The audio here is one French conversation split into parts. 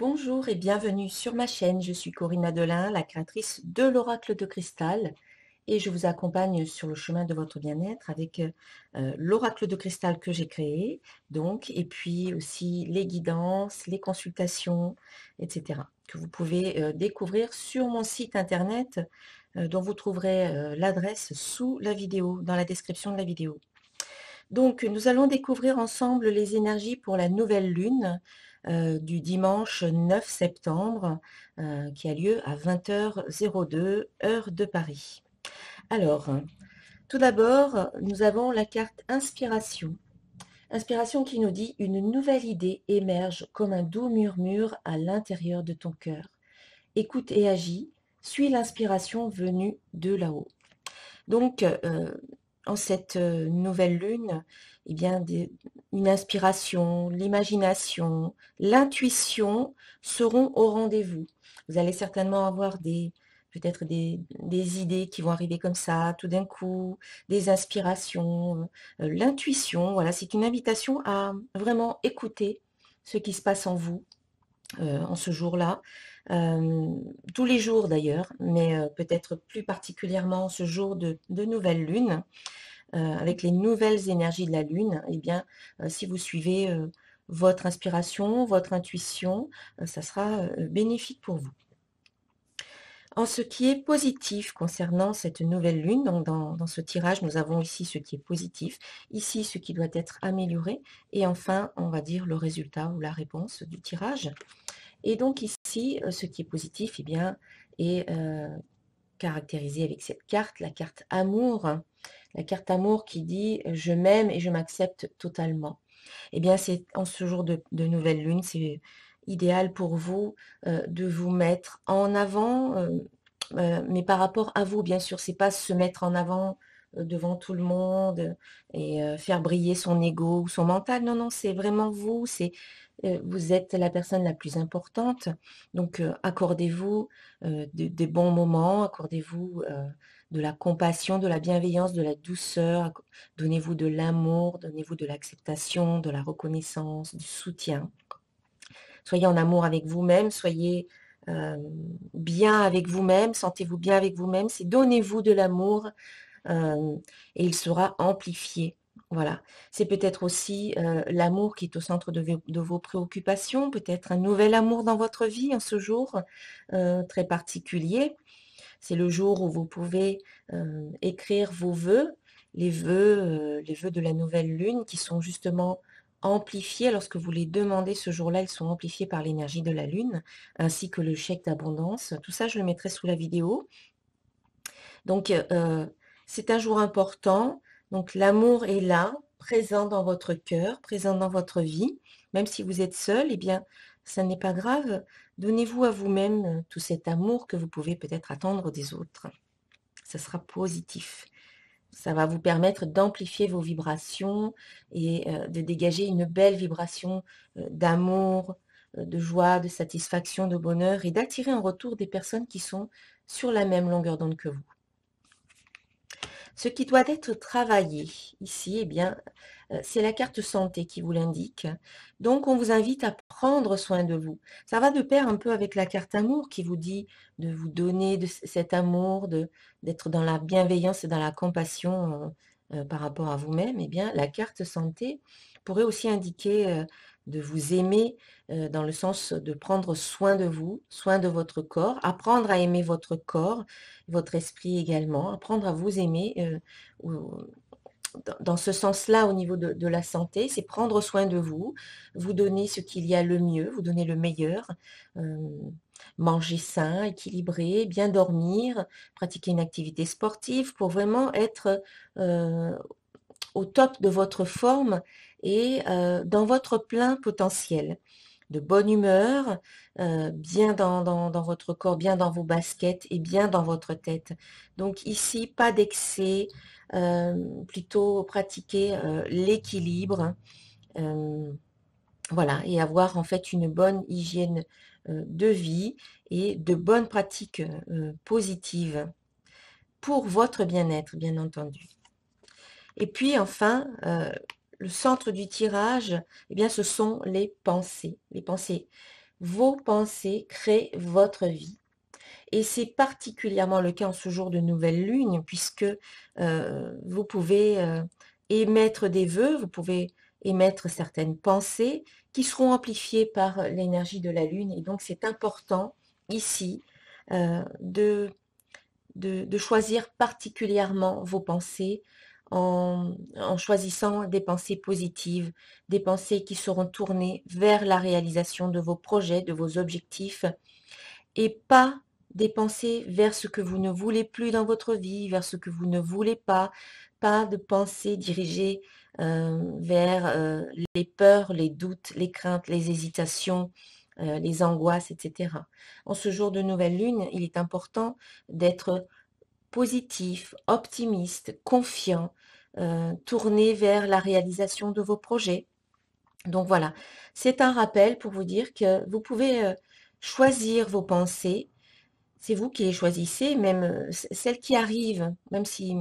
Bonjour et bienvenue sur ma chaîne. Je suis Corinne Adelin, la créatrice de l'Oracle de Cristal et je vous accompagne sur le chemin de votre bien-être avec l'Oracle de Cristal que j'ai créé, donc, et puis aussi les guidances, les consultations, etc. que vous pouvez découvrir sur mon site internet dont vous trouverez l'adresse sous la vidéo, dans la description de la vidéo. Donc, nous allons découvrir ensemble les énergies pour la nouvelle lune du dimanche 9 septembre qui a lieu à 20h02, heure de Paris. Alors, tout d'abord, nous avons la carte Inspiration. Inspiration qui nous dit: une nouvelle idée émerge comme un doux murmure à l'intérieur de ton cœur. Écoute et agis, suis l'inspiration venue de là-haut. Donc, en cette nouvelle lune, eh bien, une inspiration, l'imagination, l'intuition seront au rendez-vous. Vous allez certainement avoir peut-être des idées qui vont arriver comme ça, tout d'un coup, des inspirations, l'intuition. Voilà, c'est une invitation à vraiment écouter ce qui se passe en vous en ce jour-là. Tous les jours d'ailleurs, mais peut-être plus particulièrement ce jour de nouvelle lune, avec les nouvelles énergies de la lune. Eh bien, si vous suivez votre inspiration, votre intuition, ça sera bénéfique pour vous. En ce qui est positif concernant cette nouvelle lune, donc dans ce tirage, nous avons ici ce qui est positif, ici ce qui doit être amélioré, et enfin, on va dire le résultat ou la réponse du tirage. Et donc ici, ce qui est positif, eh bien, est caractérisé avec cette carte, la carte amour. La carte amour qui dit: je m'aime et je m'accepte totalement. Eh bien, c'est en ce jour de nouvelle lune, c'est idéal pour vous de vous mettre en avant, mais par rapport à vous, bien sûr, c'est pas se mettre en avant devant tout le monde et faire briller son ego ou son mental. Non, non, c'est vraiment vous, vous êtes la personne la plus importante. Donc, accordez-vous des bons moments, accordez-vous de la compassion, de la bienveillance, de la douceur, donnez-vous de l'amour, donnez-vous de l'acceptation, de la reconnaissance, du soutien. Soyez en amour avec vous-même, soyez bien avec vous-même, sentez-vous bien avec vous-même, c'est donnez-vous de l'amour et il sera amplifié. Voilà, c'est peut-être aussi l'amour qui est au centre de vos préoccupations, peut-être un nouvel amour dans votre vie en ce jour très particulier. C'est le jour où vous pouvez écrire vos vœux, les vœux de la nouvelle lune qui sont justement amplifiés. Lorsque vous les demandez ce jour-là, ils sont amplifiés par l'énergie de la lune, ainsi que le chèque d'abondance. Tout ça, je le mettrai sous la vidéo. Donc, c'est un jour important. Donc, l'amour est là, présent dans votre cœur, présent dans votre vie. Même si vous êtes seul, eh bien, ça n'est pas grave. Donnez-vous à vous-même tout cet amour que vous pouvez peut-être attendre des autres. Ça sera positif. Ça va vous permettre d'amplifier vos vibrations et de dégager une belle vibration d'amour, de joie, de satisfaction, de bonheur et d'attirer en retour des personnes qui sont sur la même longueur d'onde que vous. Ce qui doit être travaillé ici, eh bien, c'est la carte santé qui vous l'indique. Donc, on vous invite à prendre soin de vous. Ça va de pair un peu avec la carte amour qui vous dit de vous donner de cet amour, d'être dans la bienveillance et dans la compassion par rapport à vous-même. Eh bien, la carte santé pourrait aussi indiquer de vous aimer dans le sens de prendre soin de vous, soin de votre corps, apprendre à aimer votre corps, votre esprit également, apprendre à vous aimer dans ce sens-là au niveau de la santé, c'est prendre soin de vous, vous donner ce qu'il y a le mieux, vous donner le meilleur, manger sain, équilibré, bien dormir, pratiquer une activité sportive pour vraiment être au top de votre forme et dans votre plein potentiel. De bonne humeur, bien dans votre corps, bien dans vos baskets et bien dans votre tête. Donc ici, pas d'excès, plutôt pratiquer l'équilibre, voilà, et avoir en fait une bonne hygiène de vie et de bonnes pratiques positives pour votre bien-être, bien entendu. Et puis enfin, le centre du tirage, eh bien, ce sont les pensées. Les pensées. vos pensées créent votre vie. Et c'est particulièrement le cas en ce jour de nouvelle lune, puisque vous pouvez émettre des vœux, vous pouvez émettre certaines pensées qui seront amplifiées par l'énergie de la lune. Et donc c'est important ici de choisir particulièrement vos pensées en choisissant des pensées positives, des pensées qui seront tournées vers la réalisation de vos projets, de vos objectifs, et pas des pensées vers ce que vous ne voulez plus dans votre vie, vers ce que vous ne voulez pas de pensées dirigées vers les peurs, les doutes, les craintes, les hésitations, les angoisses, etc. En ce jour de nouvelle lune, il est important d'être positif, optimiste, confiant, tourné vers la réalisation de vos projets. Donc voilà, c'est un rappel pour vous dire que vous pouvez choisir vos pensées. C'est vous qui les choisissez, même celles qui arrivent, même si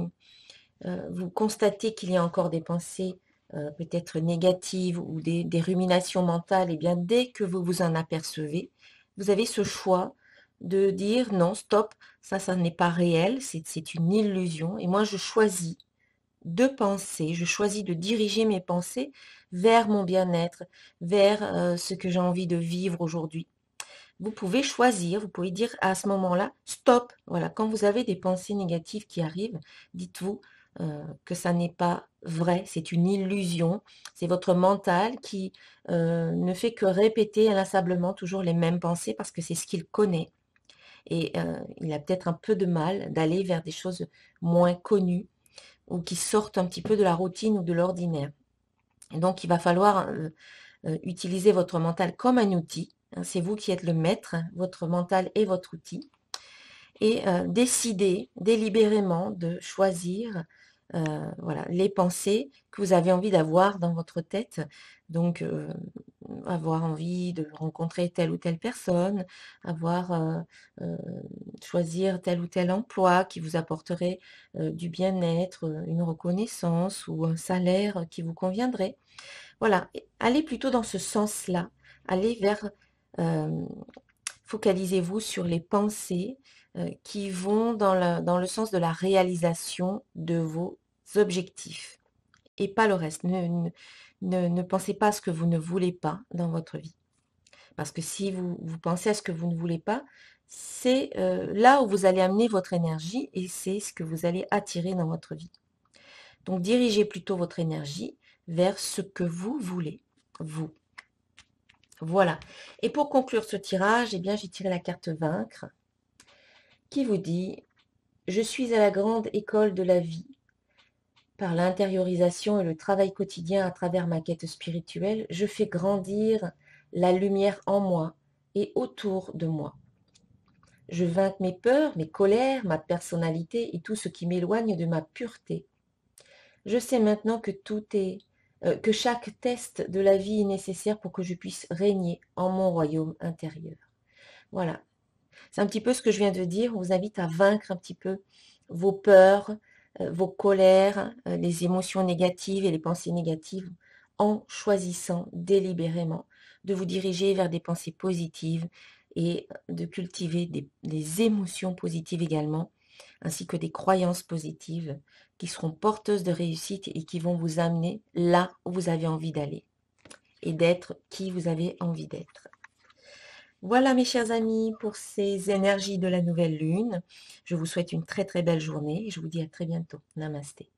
vous constatez qu'il y a encore des pensées peut-être négatives ou des ruminations mentales, et bien dès que vous vous en apercevez, vous avez ce choix de dire non, stop, ça n'est pas réel, c'est une illusion. Et moi, je choisis de penser, je choisis de diriger mes pensées vers mon bien-être, vers ce que j'ai envie de vivre aujourd'hui. Vous pouvez choisir, vous pouvez dire à ce moment-là, stop. Voilà, quand vous avez des pensées négatives qui arrivent, dites-vous que ça n'est pas vrai, c'est une illusion, c'est votre mental qui ne fait que répéter inlassablement toujours les mêmes pensées parce que c'est ce qu'il connaît. Et il a peut-être un peu de mal d'aller vers des choses moins connues ou qui sortent un petit peu de la routine ou de l'ordinaire. Et donc, il va falloir utiliser votre mental comme un outil. C'est vous qui êtes le maître, votre mental est votre outil. Et décider délibérément de choisir voilà, les pensées que vous avez envie d'avoir dans votre tête. Donc, avoir envie de rencontrer telle ou telle personne, avoir choisir tel ou tel emploi qui vous apporterait du bien-être, une reconnaissance ou un salaire qui vous conviendrait. Voilà, allez plutôt dans ce sens-là. Allez vers, focalisez-vous sur les pensées qui vont dans le sens de la réalisation de vos objectifs et pas le reste. Ne pensez pas à ce que vous ne voulez pas dans votre vie. Parce que si vous pensez à ce que vous ne voulez pas, c'est là où vous allez amener votre énergie et c'est ce que vous allez attirer dans votre vie. Donc dirigez plutôt votre énergie vers ce que vous voulez, vous. Voilà. Et pour conclure ce tirage, eh bien, j'ai tiré la carte Vaincre qui vous dit « Je suis à la grande école de la vie. Par l'intériorisation et le travail quotidien à travers ma quête spirituelle, je fais grandir la lumière en moi et autour de moi. Je vainc mes peurs, mes colères, ma personnalité et tout ce qui m'éloigne de ma pureté. Je sais maintenant que chaque test de la vie est nécessaire pour que je puisse régner en mon royaume intérieur. » Voilà. C'est un petit peu ce que je viens de dire. On vous invite à vaincre un petit peu vos peurs, vos colères, les émotions négatives et les pensées négatives en choisissant délibérément de vous diriger vers des pensées positives et de cultiver des émotions positives également, ainsi que des croyances positives qui seront porteuses de réussite et qui vont vous amener là où vous avez envie d'aller et d'être qui vous avez envie d'être. Voilà mes chers amis pour ces énergies de la nouvelle lune. Je vous souhaite une très très belle journée et je vous dis à très bientôt. Namasté.